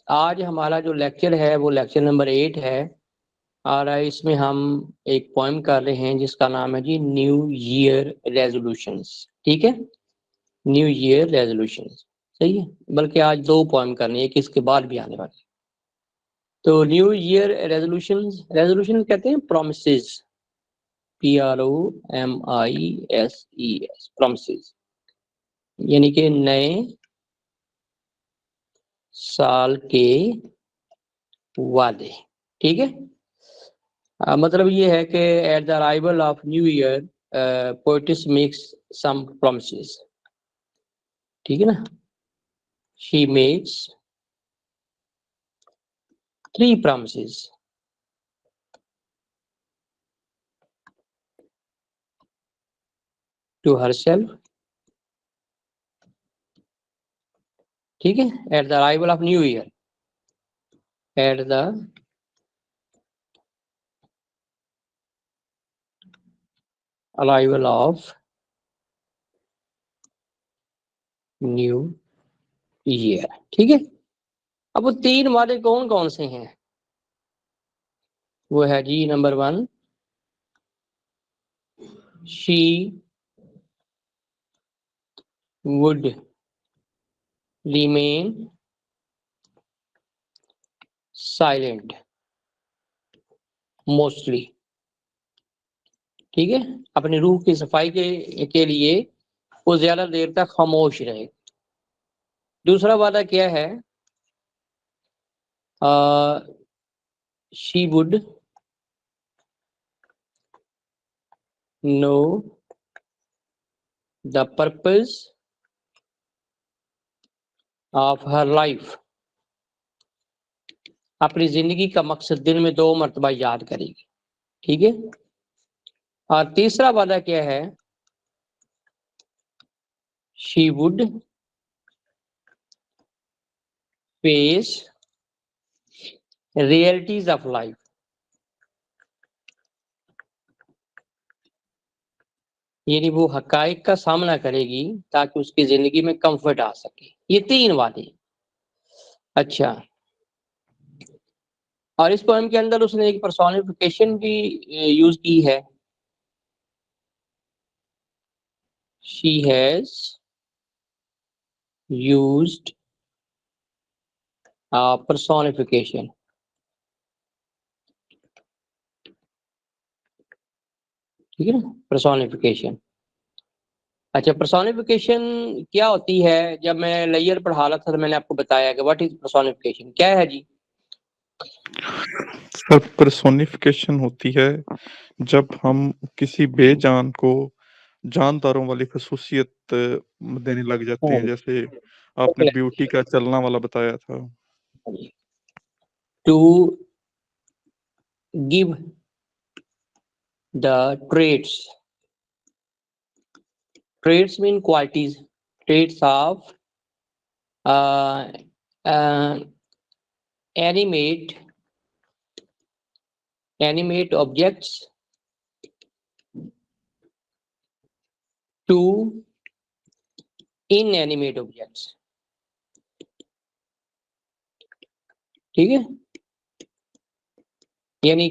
آج ہمارا جو لیکچر ہے وہ لیکچر نمبر 8 ہے، اور اس میں ہم ایک پوائم کر رہے ہیں جس کا نام ہے جی نیو ایئر ریزولوشنز. ٹھیک ہے، نیو ایئر ریزولوشنز، صحیح ہے. بلکہ آج 2 پوائم کرنی ہے، ایک اس کے بعد بھی آنے والی. تو نیو ایئر ریزولوشن کہتے ہیں پرومسز، PROMISES، پرومسز، یعنی کہ نئے سال کے وعدے. ٹھیک ہے، مطلب یہ ہے کہ at the arrival of new year poets makes some promises. ٹھیک ہے نا، she makes 3 promises to herself. ٹھیک ہے، at the arrival of new year, at the arrival of new year. ٹھیک ہے، اب وہ 3 وعدے کون کون سے ہیں؟ وہ ہے جی number 1، she would remain silent mostly. ٹھیک ہے، اپنی روح کی صفائی کے لیے وہ زیادہ دیر تک خاموش رہے. دوسرا وعدہ کیا ہے؟ she would know the purpose of her life. اپنی زندگی کا مقصد دن میں 2 مرتبہ یاد کرے گی. ٹھیک ہے، اور تیسرا وعدہ کیا ہے؟ she would face realities of life. یعنی وہ حقائق کا سامنا کرے گی تاکہ اس کی زندگی میں کمفرٹ آ سکے. یہ 3 وعدے. اچھا، اور اس پوائم کے اندر اس نے ایک پرسونیفیکیشن بھی یوز کی ہے. she has used personification. ٹھیک ہے نا، پرسونیفیکیشن. اچھا، پرسونیفیکیشن کیا ہوتی ہے؟ جب میں لیئر پڑھا رہا تھا تو میں نے آپ کو بتایا کہ واٹ از پرسونیفیکیشن، کیا ہے جی؟ سر پرسونیفیکیشن ہوتی ہے جب ہم کسی بے جان کو جانداروں والی خصوصیت دینے لگ جاتے ہیں، جیسے آپ نے بیوٹی کا چلنا والا بتایا تھا. To give the traits main qualities, traits of animate objects to inanimate objects. ٹھیک ہے، یعنی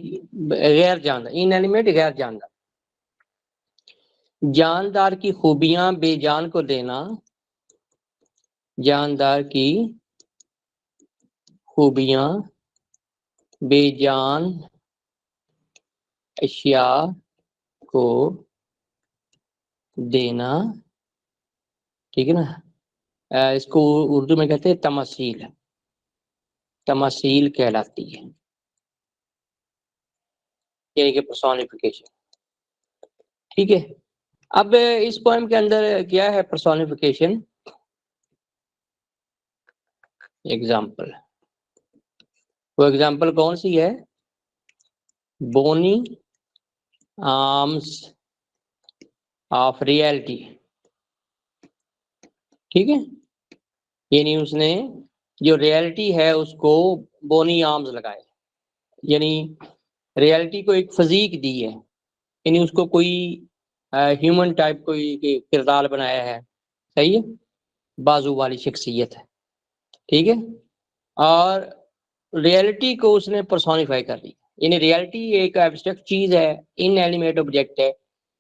غیر جاندار، انینیمیٹ غیر جاندار. جاندار کی خوبیاں بے جان کو دینا، جاندار کی خوبیاں بے جان اشیاء کو دینا. ٹھیک ہے نا، اس کو اردو میں کہتے ہیں تمثیل، تمثیل کہلاتی ہے، یعنی کہ پرسونیفیکیشن. ٹھیک ہے، اب اس پوائم کے اندر کیا ہے پرسونیفیکیشن؟ ایگزامپل، وہ ایگزامپل کون سی ہے؟ بونی آرمز آف ریئلٹی. ٹھیک ہے، یعنی اس نے جو ریئلٹی ہے اس کو بونی آرمز لگائے، یعنی ریئلٹی کو ایک فزیک دی ہے، یعنی اس کو کوئی ہیومن ٹائپ کوئی کردار بنایا ہے. صحیح ہے، بازو والی شخصیت ہے. ٹھیک ہے، اور ریئلٹی کو اس نے پرسونیفائی کر دی. یعنی ریئلٹی ایک ایبسٹریکٹ چیز ہے, ان اینیمیٹ آبجیکٹ ہے,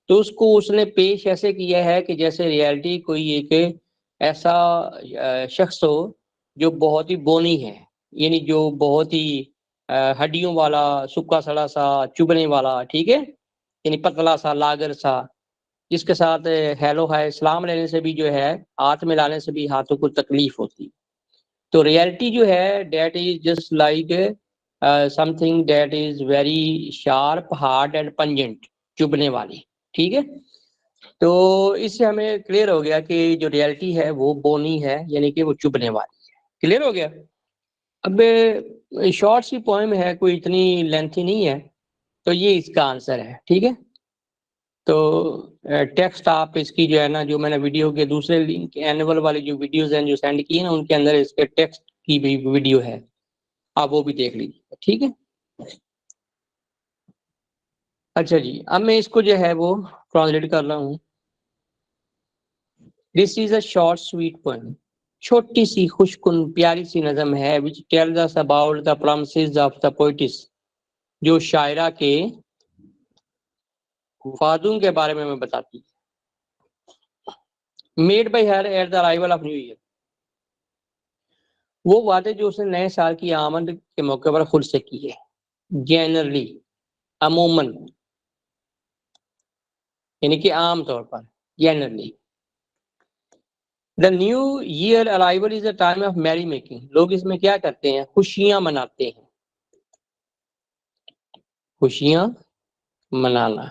تو اس کو اس نے پیش ایسے کیا ہے کہ جیسے ریئلٹی کوئی ایک ایسا شخص ہو جو بہت ہی بونی ہے, یعنی جو بہت ہی ہڈیوں والا, سکا سڑا سا, چبھنے والا, ٹھیک ہے, یعنی پتلا سا, لاگر سا, جس کے ساتھ ہیلو ہائے سلام لینے سے بھی جو ہے, ہاتھ ملانے سے بھی ہاتھوں کو تکلیف ہوتی. تو ریئلٹی جو ہے that is just like something that is very sharp, hard and pungent, چبھنے والی, ٹھیک ہے. تو اس سے ہمیں کلیئر ہو گیا کہ جو ریئلٹی ہے وہ بونی ہے, یعنی کہ وہ چبھنے والی ہے. کلیئر ہو گیا. اب شارٹ سی پوئم ہے, کوئی اتنی لینتھی نہیں ہے, تو یہ اس کا آنسر ہے, ٹھیک ہے. تو ٹیکسٹ آپ اس کی جو ہے نا, جو میں نے ویڈیو کے دوسرے لنک اینول والی جو ویڈیوز ہیں جو سینڈ کی ہیں نا, ان کے اندر اس کے ٹیکسٹ کی بھی ویڈیو ہے, آپ وہ بھی دیکھ لیجیے, ٹھیک ہے. اچھا جی, اب میں اس کو جو ہے وہ ٹرانسلیٹ کر رہا ہوں. دس از اے شارٹ سویٹ پوئم, چھوٹی سی خوشکن پیاری سی نظم ہے, which tells us about the promises of the poetess, جو شاعرہ کے وعدوں کے بارے میں بتاتی ہے. Made by her at the arrival of new year, وہ وعدے جو اس نے نئے سال کی آمد کے موقع پر خود سے کی ہے. جنرلی, عموماً, یعنی کہ عام طور پر, generally. The new year arrival is a time of merry making, لوگ اس میں کیا کرتے ہیں, خوشیاں مناتے ہیں. خوشیاں منانا.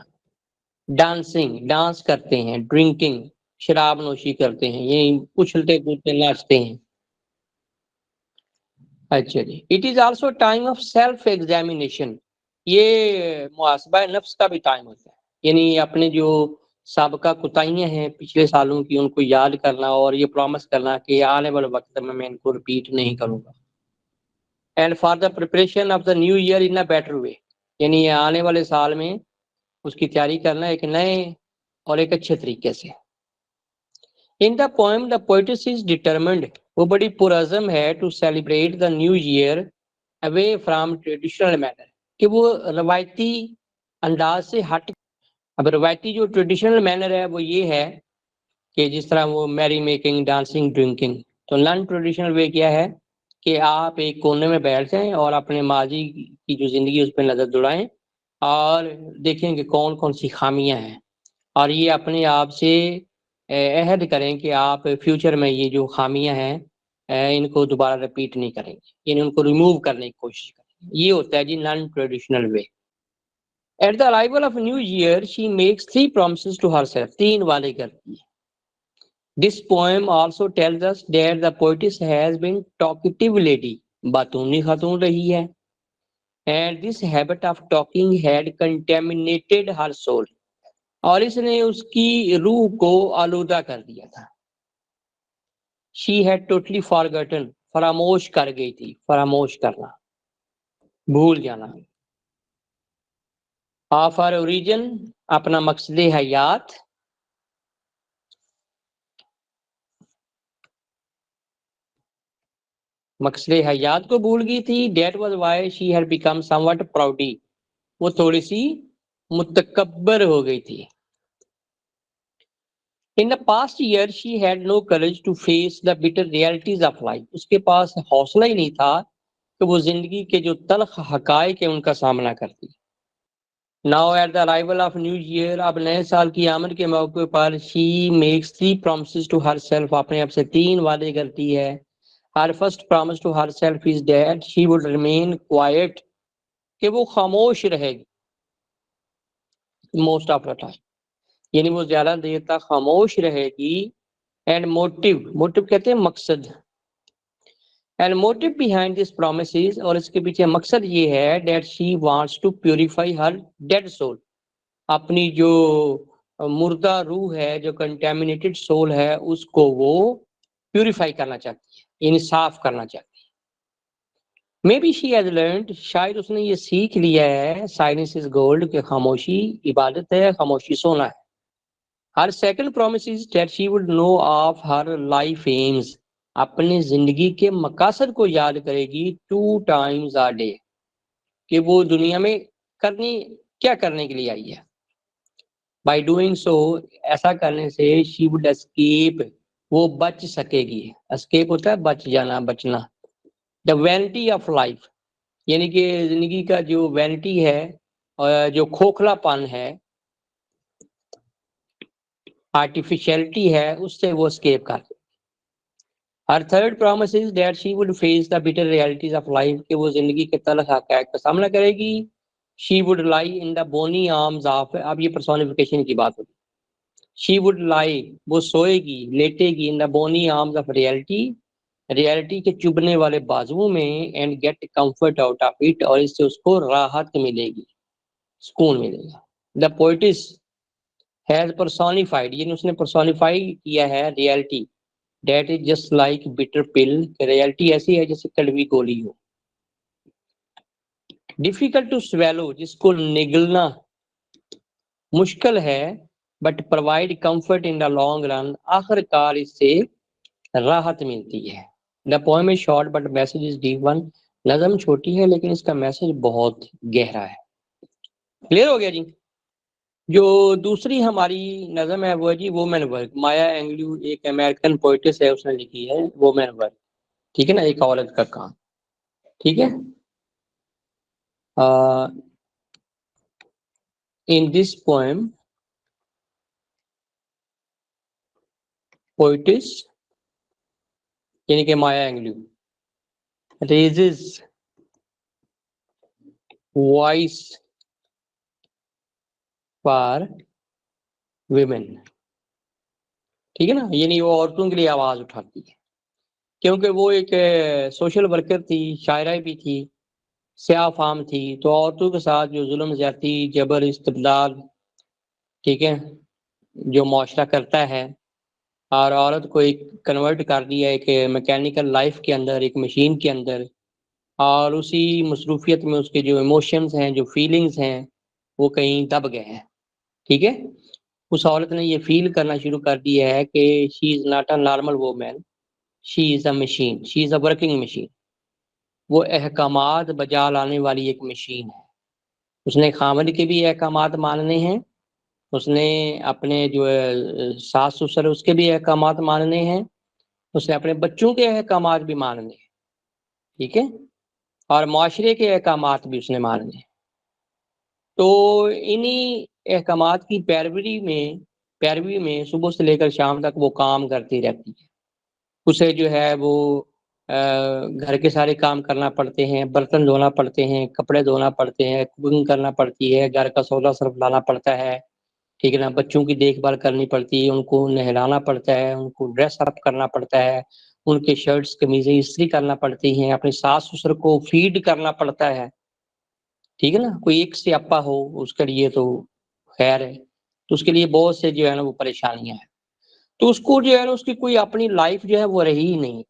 ڈانسنگ, ڈانس کرتے ہیں. ڈرنکنگ, شراب نوشی کرتے ہیں, یہ اچھلتے کودتے ناچتے ہیں. اچھا جی. It is also time of self examination, یہ محاسبہ نفس کا بھی ٹائم ہوتا ہے, یعنی اپنے جو سابقہ کوتاہیاں ہیں پچھلے سالوں کی, ان کو یاد کرنا اور یہ پرومس کرنا کہ آنے والے وقت میں ان کو ریپیٹ نہیں کروں گا. And for the preparation of the new year in a better way, یعنی آنے والے سال میں اس کی تیاری کرنا ایک نئے اور ایک اچھے طریقے سے. In the poem the poetess is determined, وہ بڑی پرعزم ہے, to celebrate the new year away from traditional manner, کہ وہ روایتی انداز سے ہٹ. اب روایتی جو ٹریڈیشنل مینر ہے وہ یہ ہے کہ جس طرح وہ میری میکنگ, ڈانسنگ, ڈرنکنگ. تو نان ٹریڈیشنل وے کیا ہے کہ آپ ایک کونے میں بیٹھ جائیں اور اپنے ماضی کی جو زندگی اس پہ نظر دوڑائیں اور دیکھیں کہ کون کون سی خامیاں ہیں, اور یہ اپنے آپ سے عہد کریں کہ آپ فیوچر میں یہ جو خامیاں ہیں ان کو دوبارہ رپیٹ نہیں کریں گے, یعنی ان کو ریموو کرنے کی کوشش کریں. یہ ہوتا ہے جی non traditional way. At the arrival of new year she makes 3 promises to herself, 3 وعدے کرتی ہے. This poem also tells us that the poetess has been talkative lady, باتونی خاتون رہی ہے. And this habit of talking had contaminated her soul, اور اس نے اس کی روح کو آلودہ کر دیا تھا. She had totally forgotten, فراموش کر گئی تھی, فراموش کرنا, بھول جانا. Of her origin, اپنا مقصد حیات, مقصد حیات کو بھول گئی تھی. That was why she had become somewhat proudy, وہ تھوڑی سی متکبر ہو گئی تھی. In the past year she had no courage to face the bitter realities of life, اس کے پاس حوصلہ ہی نہیں تھا کہ وہ زندگی کے جو تلخ حقائق ہیں ان کا سامنا کرتی. Now at the arrival of new year, اب نئے سال کی آمد کے موقع پر she makes 3 promises to herself, اپنے آپ سے 3 وعدے کرتی ہے. Her first promise to herself is that she would remain quiet, کہ وہ خاموش رہے گی most of the time, یعنی وہ زیادہ دیر تک خاموش رہے گی. اینڈ موٹیو کہتے ہیں مقصد. And motive behind this promises, اور اس کے پیچھے مقصد یہ ہے that she wants to purify her dead soul, اپنی جو مردہ روح ہے, جو contaminated soul ہے, اس کو وہ پیوریفائی کرنا چاہتی ہے, یعنی صاف کرنا چاہتی ہے. Maybe she has learned, شاید اس نے یہ سیکھ لیا ہے, silence is gold, کہ خاموشی عبادت ہے, خاموشی سونا ہے. Her second promise is that she would know of her life aims, اپنی زندگی کے مقاصد کو یاد کرے گی 2 times a day کہ وہ دنیا میں کیا کرنے کے لیے آئی ہے. بائی ڈوئنگ سو ایسا کرنے سے شی وڈ اسکیپ وہ بچ سکے گی. اسکیپ ہوتا ہے بچ جانا, بچنا. دا وینٹی آف لائف یعنی کہ زندگی کا جو وینٹی ہے اور جو کھوکھلا پن ہے, آرٹیفیشلٹی ہے, اس سے وہ اسکیپ کر. Her third promise is that she would face the bitter realities of life کہ وہ زندگی کے تلخ حقائق کا سامنا کرے گی. She would lie in the bony arms of اب یہ پرسونیفیکیشن کی بات ہوگی. She would lie وہ سوئے گی, لیٹے گی in the bony arms of reality reality کے چبھنے والے بازوؤں میں and get comfort out of it اور اس سے اس کو راحت ملے گی, سکون ملے گا. The poetess has personified یعنی اس نے پرسونیفائی کیا ہے reality. That is just like bitter pill کہ ریالٹی ایسی ہے جیسے کڑوی گولی ہو. Difficult to swallow جس کو نگلنا مشکل ہے but provide comfort in the long run آخر کار اس سے راحت ملتی ہے. The poem is short but message is deep one. نظم چھوٹی ہے لیکن اس کا میسج بہت گہرا ہے. کلیئر ہو گیا جی. جو دوسری ہماری نظم ہے وہ جی وومن ورک. مایا اینگلو ایک امریکن پوئٹس ہے, اس نے لکھی ہے وومن ورک. ٹھیک ہے نا, ایک عورت کا کام. ٹھیک ہے. in this poem poetess یعنی کہ مایا Anglo raises voice for women. ٹھیک ہے نا, یعنی وہ عورتوں کے لیے آواز اٹھاتی ہے کیونکہ وہ ایک سوشل ورکر تھی, شاعرہ بھی تھی, سیاہ فام تھی. تو عورتوں کے ساتھ جو ظلم زیادتی, جبر, استبداد, ٹھیک ہے, جو معاشرہ کرتا ہے اور عورت کو ایک کنورٹ کر دیا ایک میکینیکل لائف کے اندر, ایک مشین کے اندر, اور اسی مصروفیت میں اس کے جو ایموشنز ہیں, جو فیلنگز ہیں, وہ کہیں دب گئے ہیں. ٹھیک ہے. اس عورت نے یہ فیل کرنا شروع کر دیا ہے کہ she is not a normal woman, she is a machine, she is a working machine. وہ احکامات بجا لانے والی ایک مشین ہے. اس نے خامد کے بھی احکامات ماننے ہیں, اس نے اپنے جو ساس سسر اس کے بھی احکامات ماننے ہیں, اس نے اپنے بچوں کے احکامات بھی ماننے ہیں. ٹھیک ہے. اور معاشرے کے احکامات بھی اس نے ماننے ہیں. تو انہی احکامات کی پیروی میں صبح سے لے کر شام تک وہ کام کرتی رہتی ہے. اسے جو ہے وہ گھر کے سارے کام کرنا پڑتے ہیں, برتن دھونا پڑتے ہیں, کپڑے دھونا پڑتے ہیں, کوکنگ کرنا پڑتی ہے, گھر کا سودا صرف لانا پڑتا ہے. ٹھیک ہے نا. بچوں کی دیکھ بھال کرنی پڑتی ہے, ان کو نہلانا پڑتا ہے, ان کو ڈریس اپ کرنا پڑتا ہے, ان کے شرٹس قمیضیں استری کرنا پڑتی ہیں, اپنے ساس سسر کو فیڈ کرنا پڑتا ہے. ٹھیک ہے نا. کوئی ایک سے اپا ہو اس کے لیے تو خیر ہے, تو اس کے لیے بہت سے جو ہے نا وہ پریشانیاں ہیں. تو اس کو جو ہے نا اس کی کوئی اپنی لائف جو ہے وہ رہی ہی نہیں.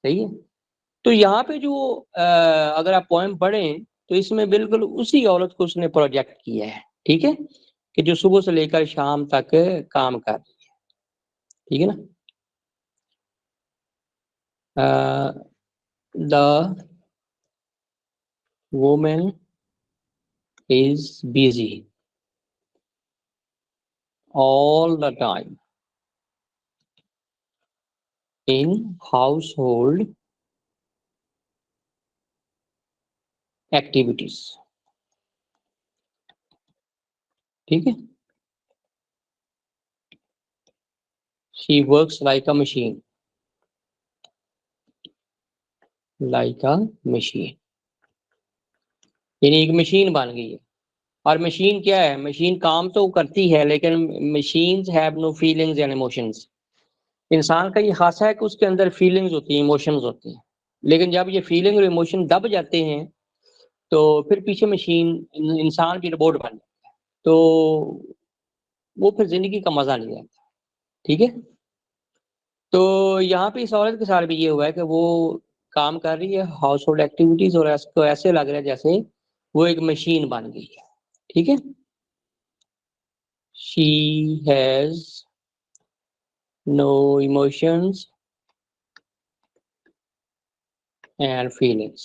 صحیح ہے. تو یہاں پہ جو اگر آپ پوائم پڑھیں تو اس میں بالکل اسی عورت کو اس نے پروجیکٹ کیا ہے. ٹھیک ہے, کہ جو صبح سے لے کر شام تک کام کر رہی ہے. ٹھیک ہے نا. The woman is busy all the time in household activities. ٹھیک ہے. She works like a machine. like a machine یعنی ایک مشین بن گئی ہے. اور مشین کیا ہے؟ مشین کام تو کرتی ہے لیکن machines have no feelings and emotions. انسان کا یہ خاصہ ہے کہ اس کے اندر فیلنگز ہوتی ہیں, ایموشنز ہوتی ہیں, لیکن جب یہ فیلنگ اور ایموشن دب جاتے ہیں تو پھر پیچھے مشین انسان کی روبوٹ بن جاتا ہے, تو وہ پھر زندگی کا مزہ نہیں آتا. ٹھیک ہے. تو یہاں پہ اس عورت کے ساتھ بھی یہ ہوا ہے کہ وہ کام کر رہی ہے ہاؤس ہولڈ ایکٹیویٹیز, اور اس کو ایسے لگ رہا ہے جیسے وہ ایک مشین بن گئی ہے. ٹھیک ہے. She has no emotions and feelings.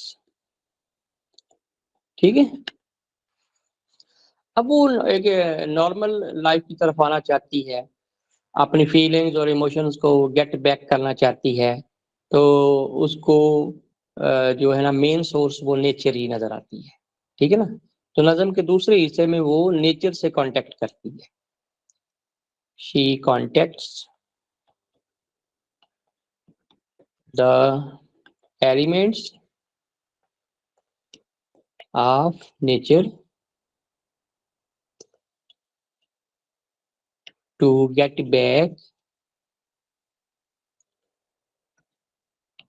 ٹھیک ہے. اب وہ ایک نارمل لائف کی طرف آنا چاہتی ہے, اپنی فیلنگز اور ایموشنز کو گیٹ بیک کرنا چاہتی ہے, تو اس کو جو ہے نا مین سورس وہ نیچر ہی نظر آتی ہے. ٹھیک ہے نا. تو نظم کے دوسرے حصے میں وہ نیچر سے کانٹیکٹ کرتی ہے. She contacts the elements of nature to get back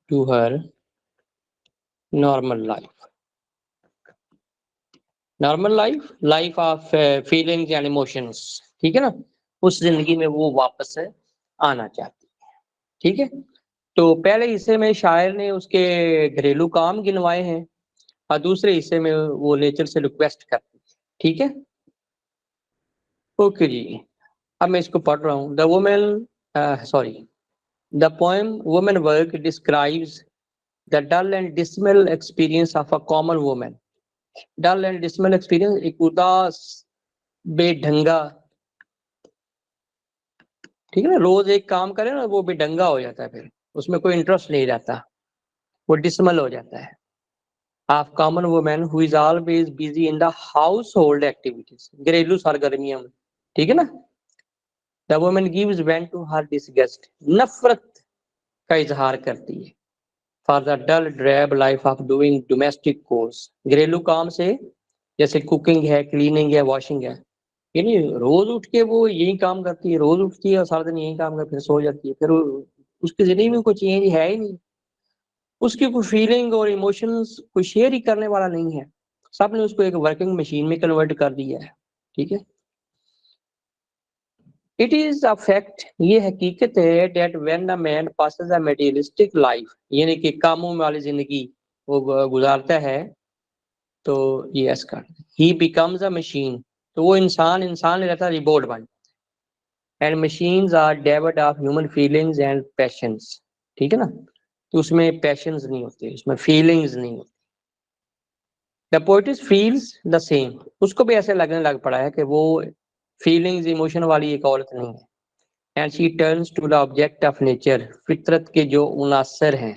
to her normal life. Normal life of feelings and emotions. ٹھیک ہے نا. اس زندگی میں وہ واپس آنا چاہتی ہے. ٹھیک ہے. تو پہلے حصے میں شاعر نے اس کے گھریلو کام گنوائے ہیں, اور دوسرے حصے میں وہ نیچر سے ریکویسٹ کرتی ہے. ٹھیک ہے. اوکے جی. اب میں اس کو پڑھ رہا ہوں. The poem Woman Work describes the dull and dismal experience of a common woman. Dull and dismal experience, ایک اداس بے ڈھنگا, ٹھیک ہے نا, روز ایک کام کرے نا وہ بے ڈھنگا ہو جاتا ہے, پھر اس میں کوئی انٹرسٹ نہیں رہتا, وہ ڈسمل ہو جاتا ہے. Of common woman who is always busy in the household activities, گھریلو سرگرمیوں میں. ٹھیک ہے نا. The woman gives vent to her disgust, نفرت کا اظہار کرتی ہے. For the dull drab life of doing domestic chores, گھریلو کام سے جیسے کوکنگ ہے, کلیننگ ہے, واشنگ ہے, یعنی روز اٹھ کے وہ یہی کام کرتی ہے, روز اٹھتی ہے اور سارا دن یہی کام کرتی ہے, پھر سو جاتی ہے, پھر اس کی زندگی میں کوئی چینج ہے ہی نہیں, اس کی کوئی فیلنگ اور ایموشنز کوئی شیئر ہی کرنے والا نہیں ہے, سب نے اس کو ایک ورکنگ مشین میں کنورٹ کر دیا ہے. ٹھیک ہے. It is a fact, یہ حقیقت ہے, that when a man passes a materialistic life, یعنی کہ کاموں والی زندگی وہ گزارتا ہے, تو yes کر, he becomes a machine, تو وہ انسان نہیں رہتا, ریبوٹ بن جاتا ہے. And machines are devoid of human feelings and passions. ٹھیک ہے نا. تو اس میں پیشنز نہیں ہوتے, اس میں فیلنگز نہیں ہوتی. The poetess feels the same, اس کو بھی ایسے لگنے لگ پڑا ہے کہ وہ فیلنگز ایموشن والی ایک عورت نہیں ہے. And she turns to the object of nature, فطرت کے جو عناصر ہیں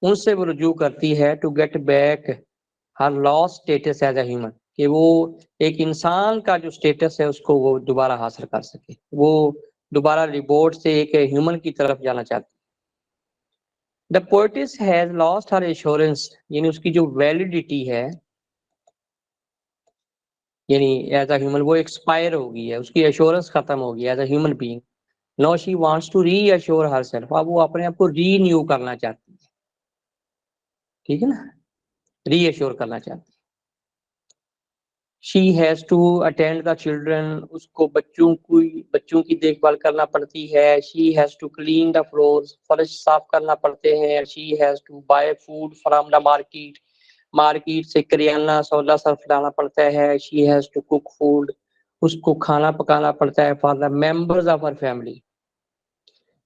ان سے وہ رجوع کرتی ہے, to get back her lost status as a human, کہ وہ ایک انسان کا جو سٹیٹس ہے اس کو وہ دوبارہ حاصل کر سکے, وہ دوبارہ ریبورٹ سے ایک ہیومن کی طرف جانا چاہتی. The poetess has lost her assurance, یعنی اس کی جو ویلیڈیٹی ہے, یعنی ایز اے ہیومن وہ ایکسپائر ہو گئی ہے, اس کی ایشورنس ختم ہو گئی as a human being. Now she wants to reassure herself, اب وہ اپنے آپ کو ری نیو کرنا چاہتی ہے. ٹھیک ہے نا. ری ایشور کرنا چاہتی ہے. She has to attend the children, اس کو بچوں کی دیکھ بھال کرنا پڑتی ہے. She has to clean the floors, فرش صاف کرنا پڑتے ہیں. She has to buy food from the market, market سے کریانہ سودا صرف لانا پڑتا ہے. She has to cook food, اس کو کھانا پکانا پڑتا ہے. For the members of her family,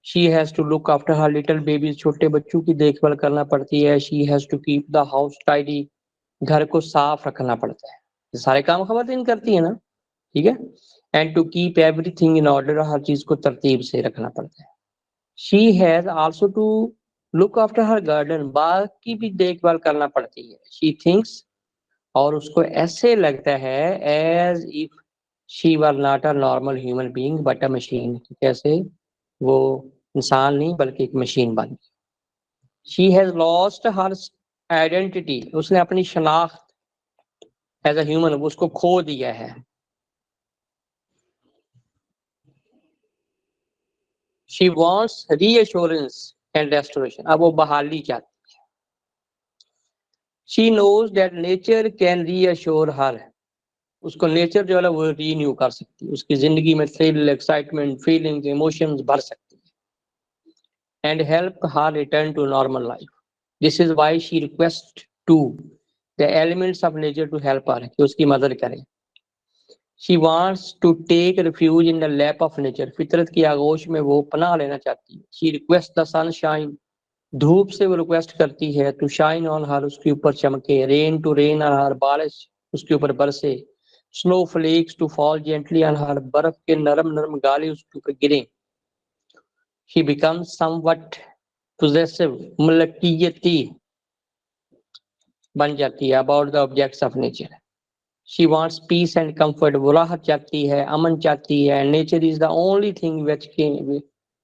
she has to look after her little babies, چھوٹے بچوں کی دیکھ بھال کرنا پڑتی ہے. She has to keep the house tidy, گھر کو صاف رکھنا پڑتا ہے. یہ سارے کام خواتین کرتی ہیں نا. ٹھیک ہے. And to keep everything in order, ہر چیز کو ترتیب سے رکھنا پڑتا ہے. She has also to look after her garden, باغ کی بھی دیکھ بھال کرنا پڑتی ہے. She thinks, اور اس کو ایسے لگتا ہے, as if she were not a normal human being but a machine, جیسے وہ انسان نہیں بلکہ ایک مشین بن گئی. She has lost her identity, اس نے اپنی شناخت ایز اے ہیومن اس کو کھو دیا ہے. She wants reassurance and restoration, اب وہ بحالی چاہتی ہے. She knows that nature can reassure her, اس کو نیچر جو ہے وہ رینیو کر سکتی ہے, اس کی زندگی میں تھرل, ایکسائٹمنٹ, فیلنگز, ایموشنز بھر سکتی ہے. And help her return to normal life. This is why she requests to the elements of nature to help her, کہ اس کی مدد کریں. She wants to take refuge in the lap of nature, فطرت کی آغوش میں وہ پناہ لینا چاہتی ہے. She requests the sunshine, دھوپ سے وہ ریکویسٹ کرتی ہے ٹو شائن آن ہر، اس کے اوپر چمکے، رین ٹو رین آن ہر، بارش اس کے اوپر برسے، سنو فلیکس ٹو فال جینٹلی آن ہر، برف کے نرم نرم گالے اس کے اوپر گریں. He becomes somewhat possessive، ملکیتی بن جاتی ہے about the objects of nature. She wants peace and comfort، وہ راحت چاہتی ہے، امن چاہتی ہے. Nature is the only thing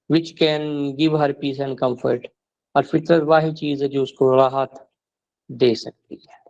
which can give her peace and comfort، اور فطرت واحد چیز ہے جو اس کو راحت دے سکتی ہے.